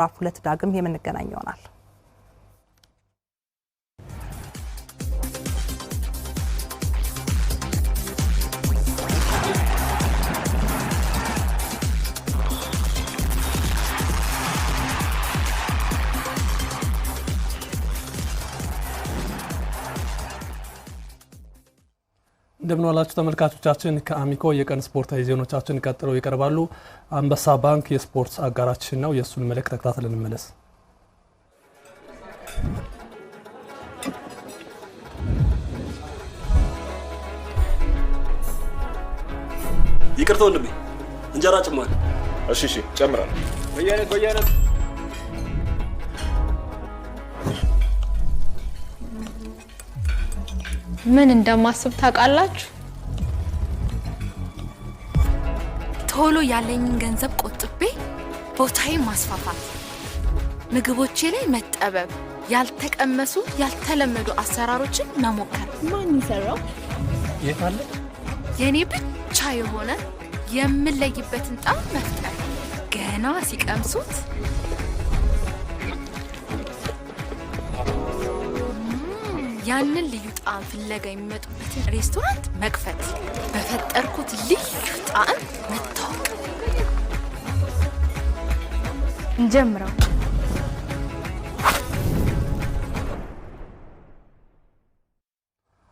ምዕራፍ 2 ዳግም የምንገናኝ ይሆናል። እንደምንዋላችሁ ተመልካቾቻችን ከአሚኮ የቀን ስፖርታዊ ዜናዎቻችን ቀጥለው ይቀርባሉ። አንበሳ ባንክ የስፖርት አጋራችን ነው። የሱን መልእክት ተከታትለን እንመለስ። ይቅርታ ወንድሜ እንጀራ ጭማሪ። እሺ ጨምራለሁ። በየአይነት ምን እንደማስብ ታውቃላችሁ? ቶሎ ያለኝን ገንዘብ ቆጥቤ ቦታዬ ማስፋፋት፣ ምግቦቼ ላይ መጠበብ፣ ያልተቀመሱ ያልተለመዱ አሰራሮችን መሞከር። ማን ይሰራው? የት አለ? የኔ ብቻ የሆነ የምለይበትን ጣም መፍጠር። ገና ሲቀምሱት ያንን ልዩ ጣዕም ፍለጋ የሚመጡበትን ሬስቶራንት መክፈት፣ በፈጠርኩት ልዩ ጣዕም መታወቅ። እንጀምረው።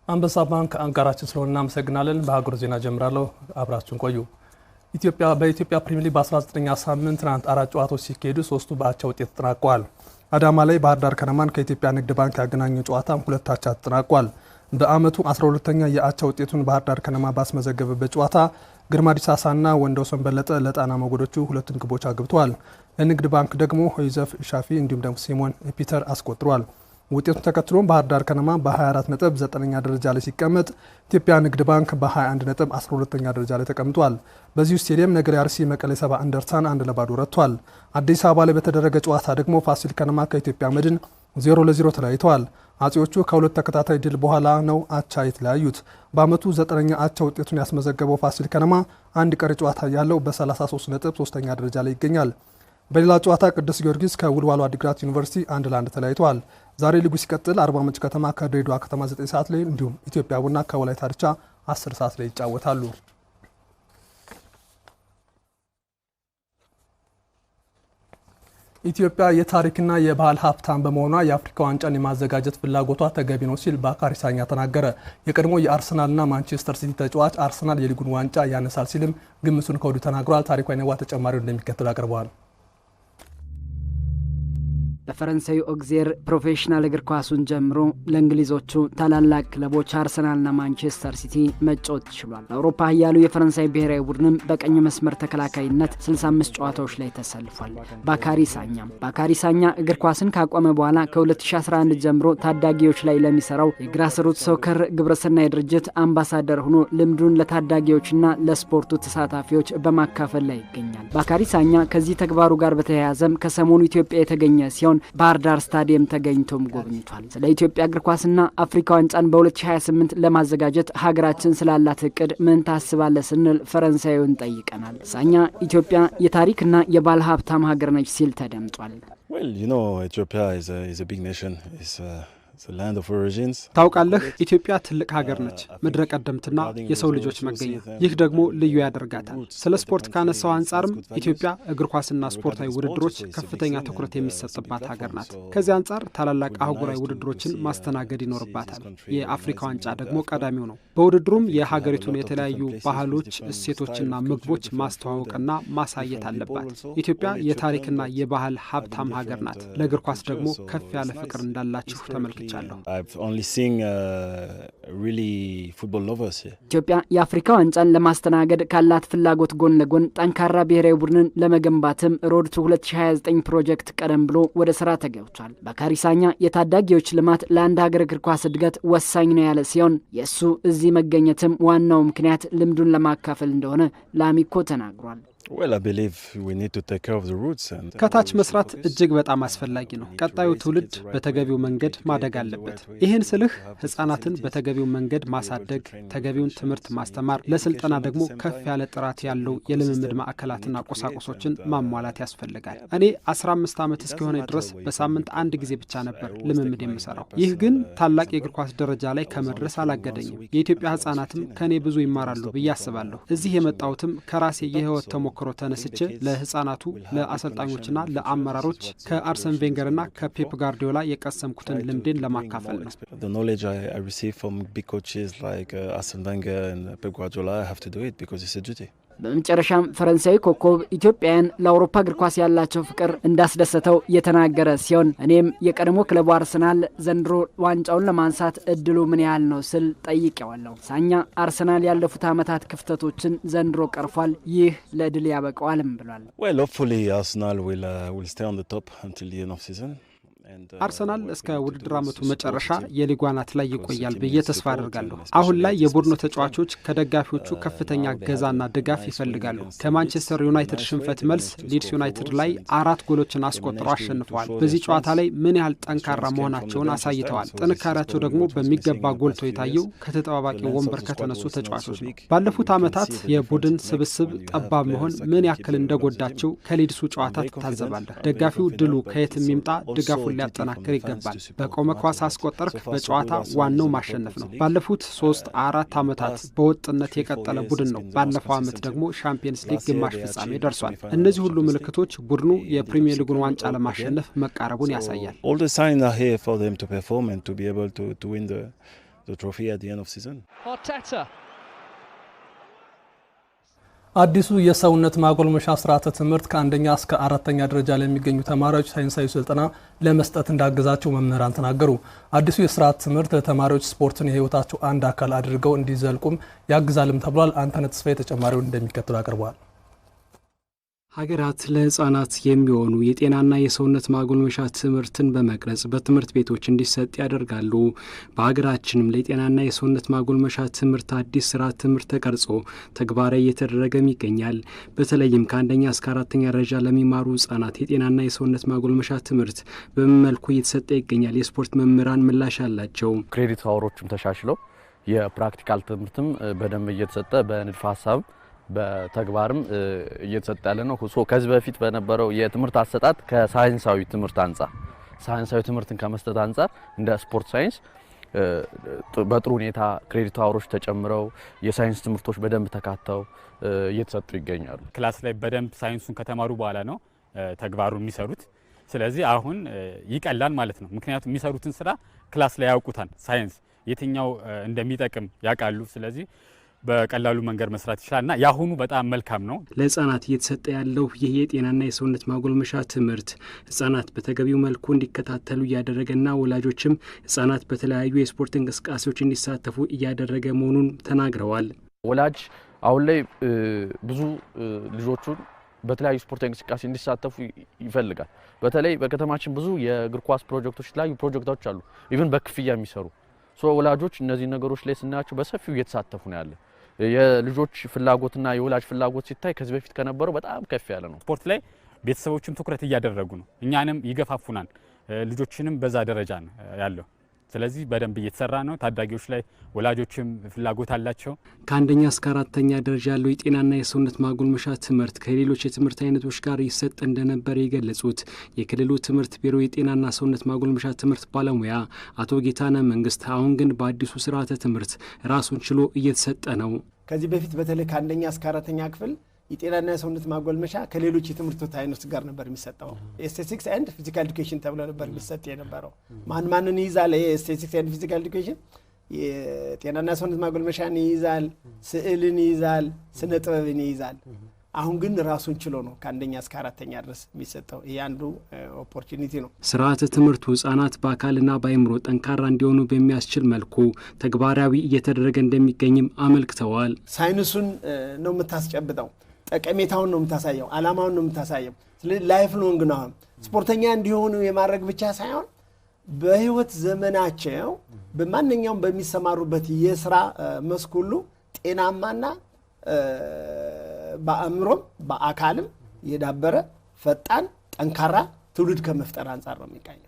አንበሳ ባንክ አጋራችን ስለሆነ እናመሰግናለን። በሀገር ዜና ጀምራለሁ፣ አብራችሁን ቆዩ። በኢትዮጵያ ፕሪሚየር ሊግ በ19ኛ ሳምንት ትናንት 4 ጨዋታዎች ሲካሄዱ 3ቱ በአቻ ውጤት ተጠናቀዋል። አዳማ ላይ ባህር ዳር ከነማን ከኢትዮጵያ ንግድ ባንክ ያገናኘው ጨዋታ 2 አቻ ተጠናቋል። በአመቱ 12ኛ የአቻ ውጤቱን ባህር ዳር ከነማ ባስመዘገበበት ጨዋታ ግርማ ዲሳሳና ወንደውሰን በለጠ ለጣና ሞገዶቹ 2 ግቦች አግብተዋል። ለንግድ ባንክ ደግሞ ሆይዘፍ ሻፊ እንዲሁም ደግሞ ሲሞን ፒተር አስቆጥሯል። ውጤቱን ተከትሎም ባህር ዳር ከነማ በ24 ነጥብ 9ኛ ደረጃ ላይ ሲቀመጥ ኢትዮጵያ ንግድ ባንክ በ21 ነጥብ 12ኛ ደረጃ ላይ ተቀምጧል። በዚሁ ስቴዲየም ነገሌ አርሲ መቀሌ ሰባ እንደርታን 1-0 ረቷል። አዲስ አበባ ላይ በተደረገ ጨዋታ ደግሞ ፋሲል ከነማ ከኢትዮጵያ መድን 0-0 ተለያይተዋል። አጼዎቹ ከ2 ተከታታይ ድል በኋላ ነው አቻ የተለያዩት። በአመቱ 9ኛ አቻ ውጤቱን ያስመዘገበው ፋሲል ከነማ አንድ ቀሪ ጨዋታ ያለው በ33 ነጥብ 3ኛ ደረጃ ላይ ይገኛል። በሌላ ጨዋታ ቅዱስ ጊዮርጊስ ከውልዋሎ አዲግራት ዩኒቨርሲቲ 1-1 ተለያይተዋል። ዛሬ ሊጉ ሲቀጥል አርባ ምንጭ ከተማ ከድሬዳዋ ከተማ 9 ሰዓት ላይ እንዲሁም ኢትዮጵያ ቡና ከወላይታ ድቻ 10 ሰዓት ላይ ይጫወታሉ። ኢትዮጵያ የታሪክና የባህል ሀብታም በመሆኗ የአፍሪካ ዋንጫን የማዘጋጀት ፍላጎቷ ተገቢ ነው ሲል ባካሪ ሳኛ ተናገረ። የቀድሞ የአርሰናልና ማንቸስተር ሲቲ ተጫዋች አርሰናል የሊጉን ዋንጫ ያነሳል ሲልም ግምቱን ከወዲሁ ተናግሯል። ታሪኩ አይነዋ ተጨማሪውን እንደሚከተለው አቅርበዋል። በፈረንሳዩ ኦግዜር ፕሮፌሽናል እግር ኳሱን ጀምሮ ለእንግሊዞቹ ታላላቅ ክለቦች አርሰናልና ማንቸስተር ሲቲ መጫወት ችሏል። በአውሮፓ ያሉ የፈረንሳይ ብሔራዊ ቡድንም በቀኝ መስመር ተከላካይነት 65 ጨዋታዎች ላይ ተሰልፏል። ባካሪ ሳኛ እግር ኳስን ካቆመ በኋላ ከ2011 ጀምሮ ታዳጊዎች ላይ ለሚሰራው የግራስሩት ሶከር ግብረሰናይ ድርጅት አምባሳደር ሆኖ ልምዱን ለታዳጊዎችና ለስፖርቱ ተሳታፊዎች በማካፈል ላይ ይገኛል። ባካሪ ሳኛ ከዚህ ተግባሩ ጋር በተያያዘም ከሰሞኑ ኢትዮጵያ የተገኘ ሲሆን ባህር ዳር ስታዲየም ተገኝቶም ጎብኝቷል። ስለ ኢትዮጵያ እግር ኳስና አፍሪካ ዋንጫን በ2028 ለማዘጋጀት ሀገራችን ስላላት እቅድ ምን ታስባለ ስንል ፈረንሳዩን ጠይቀናል። ሳኛ ኢትዮጵያ የታሪክና የባህል ሀብታም ሀገር ነች ሲል ተደምጧል። Well, you know, Ethiopia is a big nation. ታውቃለህ ኢትዮጵያ ትልቅ ሀገር ነች፣ ምድረ ቀደምትና የሰው ልጆች መገኛ። ይህ ደግሞ ልዩ ያደርጋታል። ስለ ስፖርት ካነሳው አንጻርም ኢትዮጵያ እግር ኳስና ስፖርታዊ ውድድሮች ከፍተኛ ትኩረት የሚሰጥባት ሀገር ናት። ከዚህ አንጻር ታላላቅ አህጉራዊ ውድድሮችን ማስተናገድ ይኖርባታል። የአፍሪካ ዋንጫ ደግሞ ቀዳሚው ነው። በውድድሩም የሀገሪቱን የተለያዩ ባህሎች፣ እሴቶችና ምግቦች ማስተዋወቅና ማሳየት አለባት። ኢትዮጵያ የታሪክና የባህል ሀብታም ሀገር ናት። ለእግር ኳስ ደግሞ ከፍ ያለ ፍቅር እንዳላችሁ ተመልክቻለሁ። I've only seen really football lovers here. ኢትዮጵያ የአፍሪካ ዋንጫን ለማስተናገድ ካላት ፍላጎት ጎን ለጎን ጠንካራ ብሔራዊ ቡድንን ለመገንባትም ሮድ ቱ 2029 ፕሮጀክት ቀደም ብሎ ወደ ስራ ተገብቷል። ባካሪ ሳኛ የታዳጊዎች ልማት ለአንድ ሀገር እግር ኳስ እድገት ወሳኝ ነው ያለ ሲሆን የሱ እዚህ መገኘትም ዋናው ምክንያት ልምዱን ለማካፈል እንደሆነ ለአሚኮ ተናግሯል። Well, I believe we need to take care of the roots and ከታች መስራት እጅግ በጣም አስፈላጊ ነው። ቀጣዩ ትውልድ በተገቢው መንገድ ማደግ አለበት። ይህን ስልህ ህፃናትን በተገቢው መንገድ ማሳደግ፣ ተገቢውን ትምህርት ማስተማር፣ ለስልጠና ደግሞ ከፍ ያለ ጥራት ያለው የልምምድ ማዕከላትና ቁሳቁሶችን ማሟላት ያስፈልጋል። እኔ 15 ዓመት እስኪሆነ ድረስ በሳምንት አንድ ጊዜ ብቻ ነበር ልምምድ የምሰራው። ይህ ግን ታላቅ የእግር ኳስ ደረጃ ላይ ከመድረስ አላገደኝም። የኢትዮጵያ ህፃናትም ከኔ ብዙ ይማራሉ ብዬ አስባለሁ። እዚህ የመጣሁትም ከራሴ የህይወት ተሞክሮ ተነስቼ ለህፃናቱ ለአሰልጣኞችና ለአመራሮች ከአርሰን ቬንገርና ከፔፕ ጋርዲዮላ የቀሰምኩትን ልምዴን ለማካፈል ነው። The knowledge I receive from big coaches like Arsene Wenger and Pep Guardiola, I have to do it because it's a duty. በመጨረሻም ፈረንሳዊ ኮከብ ኢትዮጵያን ለአውሮፓ እግር ኳስ ያላቸው ፍቅር እንዳስደሰተው የተናገረ ሲሆን እኔም የቀድሞ ክለቡ አርሰናል ዘንድሮ ዋንጫውን ለማንሳት እድሉ ምን ያህል ነው ስል ጠይቄዋለሁ። ሳኛ አርሰናል ያለፉት ዓመታት ክፍተቶችን ዘንድሮ ቀርፏል፣ ይህ ለድል ያበቃዋልም ብሏል። Well, hopefully Arsenal will stay on the top until the end of season. አርሰናል እስከ ውድድር ዓመቱ መጨረሻ የሊጉ አናት ላይ ይቆያል ብዬ ተስፋ አደርጋለሁ። አሁን ላይ የቡድኑ ተጫዋቾች ከደጋፊዎቹ ከፍተኛ ገዛና ድጋፍ ይፈልጋሉ። ከማንቸስተር ዩናይትድ ሽንፈት መልስ ሊድስ ዩናይትድ ላይ 4 ጎሎችን አስቆጥረው አሸንፈዋል። በዚህ ጨዋታ ላይ ምን ያህል ጠንካራ መሆናቸውን አሳይተዋል። ጥንካሬያቸው ደግሞ በሚገባ ጎልቶ የታየው ከተጠባባቂ ወንበር ከተነሱ ተጫዋቾች ነው። ባለፉት ዓመታት የቡድን ስብስብ ጠባብ መሆን ምን ያክል እንደጎዳቸው ከሊድሱ ጨዋታ ትታዘባለህ። ደጋፊው ድሉ ከየትም ይምጣ ድጋፉን ሊያጠናክር ይገባል። በቆመ ኳስ አስቆጠርክ በጨዋታ ዋናው ማሸነፍ ነው። ባለፉት 3-4 ዓመታት በወጥነት የቀጠለ ቡድን ነው። ባለፈው ዓመት ደግሞ ቻምፒየንስ ሊግ ግማሽ ፍጻሜ ደርሷል። እነዚህ ሁሉ ምልክቶች ቡድኑ የፕሪሚየር ሊጉን ዋንጫ ለማሸነፍ መቃረቡን ያሳያል። All the signs are here for them to perform and to be able to win the trophy at the end of season. አዲሱ የሰውነት ማጎልመሻ ስርዓተ ትምህርት ከአንደኛ እስከ 4ኛ ደረጃ ለሚገኙ ተማሪዎች ሳይንሳዊ ስልጠና ለመስጠት እንዳገዛቸው መምህራን ተናገሩ። አዲሱ የስርዓተ ትምህርት ተማሪዎች ስፖርትን የህይወታቸው አንድ አካል አድርገው እንዲዘልቁም ያግዛልም ተብሏል። አንተነህ ተስፋዬ ተጨማሪውን እንደሚከተለው አቅርበዋል። ሀገራት ለህፃናት የሚሆኑ የጤናና የሰውነት ማጎልመሻ ትምህርትን በመቅረጽ በትምህርት ቤቶች እንዲሰጥ ያደርጋሉ። በሀገራችንም ለጤናና የሰውነት ማጎልመሻ ትምህርት አዲስ ስርዓተ ትምህርት ተቀርጾ ተግባራዊ እየተደረገም ይገኛል። በተለይም ከአንደኛ እስከ 4ኛ ደረጃ ለሚማሩ ህጻናት የጤናና የሰውነት ማጎልመሻ ትምህርት በምን መልኩ እየተሰጠ ይገኛል? የስፖርት መምህራን ምላሽ አላቸው። ክሬዲት አወሮችም ተሻሽለው የፕራክቲካል ትምህርትም በደንብ እየተሰጠ በንድፈ ሀሳብ በተግባርም እየተሰጠ ያለ ነው። ከዚህ በፊት በነበረው የትምህርት አሰጣጥ ከሳይንሳዊ ትምህርት አንፃር ሳይንሳዊ ትምህርትን ከመስጠት አንፃር እንደ ስፖርት ሳይንስ በጥሩ ሁኔታ ክሬዲት አወሮች ተጨምረው የሳይንስ ትምህርቶች በደንብ ተካተው እየተሰጡ ይገኛሉ። ክላስ ላይ በደንብ ሳይንሱን ከተማሩ በኋላ ነው ተግባሩን የሚሰሩት። ስለዚህ አሁን ይቀላል ማለት ነው። ምክንያቱም የሚሰሩትን ስራ ክላስ ላይ ያውቁታል። ሳይንስ የትኛው እንደሚጠቅም ያውቃሉ። ስለዚህ በቀላሉ መንገድ መስራት ይችላልና ያሁኑ በጣም መልካም ነው። ለህፃናት እየተሰጠ ያለው ይህ የጤናና የሰውነት ማጎልመሻ ትምህርት ህፃናት በተገቢው መልኩ እንዲከታተሉ እያደረገና ወላጆችም ህፃናት በተለያዩ የስፖርት እንቅስቃሴዎች እንዲሳተፉ እያደረገ መሆኑን ተናግረዋል። ወላጅ አሁን ላይ ብዙ ልጆቹን በተለያዩ ስፖርታዊ እንቅስቃሴ እንዲሳተፉ ይፈልጋል። በተለይ በከተማችን ብዙ የእግር ኳስ ፕሮጀክቶች ላይ ፕሮጀክቶች አሉ ኢቭን በክፍያ የሚሰሩ ወላጆች እነዚህ ነገሮች ላይ ስናያቸው በሰፊው እየተሳተፉ ነው ያለ። የልጆች ፍላጎትና የወላጅ ፍላጎት ሲታይ ከዚህ በፊት ከነበረው በጣም ከፍ ያለ ነው። ስፖርት ላይ ቤተሰቦችም ትኩረት እያደረጉ ነው። እኛንም ይገፋፉናል። ልጆችንም በዛ ደረጃ ነው ያለው። ስለዚህ በደንብ እየተሰራ ነው። ታዳጊዎች ላይ ወላጆችም ፍላጎት አላቸው። ከአንደኛ እስከ 4ኛ ደረጃ ያለው የጤናና የሰውነት ማጎልመሻ ትምህርት ከሌሎች የትምህርት አይነቶች ጋር ይሰጥ እንደነበር የገለጹት የክልሉ ትምህርት ቢሮ የጤናና ሰውነት ማጎልመሻ ትምህርት ባለሙያ አቶ ጌታነህ መንግስት አሁን ግን በአዲሱ ስርዓተ ትምህርት ራሱን ችሎ እየተሰጠ ነው። ከዚህ በፊት በተለይ ከአንደኛ እስከ 4ኛ ክፍል የጤናና የሰውነት ማጎልመሻ ከሌሎች የትምህርት አይነቶች ጋር ነበር የሚሰጠው። ስታቲስቲክስ ኤንድ ፊዚካል ኤዱኬሽን ተብሎ ነበር የሚሰጥ የነበረው። ማንን ይይዛል? ስታቲስቲክስ ኤንድ ፊዚካል ኤዱኬሽን የጤናና የሰውነት ማጎልመሻን ይይዛል፣ ስዕልን ይይዛል፣ ስነ ጥበብን ይይዛል። አሁን ግን ራሱን ችሎ ነው ከአንደኛ እስከ 4ኛ ድረስ የሚሰጠው። ይሄ አንዱ ኦፖርቹኒቲ ነው። ስርዓተ ትምህርቱ ህጻናት በአካልና በአእምሮ ጠንካራ እንዲሆኑ በሚያስችል መልኩ ተግባራዊ እየተደረገ እንደሚገኝም አመልክተዋል። ሳይንሱን ነው የምታስጨብጠው፣ ጠቀሜታውን ነው የምታሳየው፣ አላማውን ነው የምታሳየው። ስለዚህ ላይፍ ሎንግ ነው። ስፖርተኛ እንዲሆኑ የማድረግ ብቻ ሳይሆን በህይወት ዘመናቸው በማንኛውም በሚሰማሩበት የስራ መስክ ሁሉ ጤናማና በአእምሮም በአካልም የዳበረ ፈጣን ጠንካራ ትውልድ ከመፍጠር አንፃር ነው የሚቃኘው።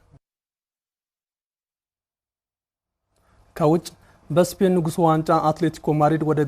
ከውጭ በስፔን ንጉስ ዋንጫ አትሌቲኮ ማድሪድ ወደ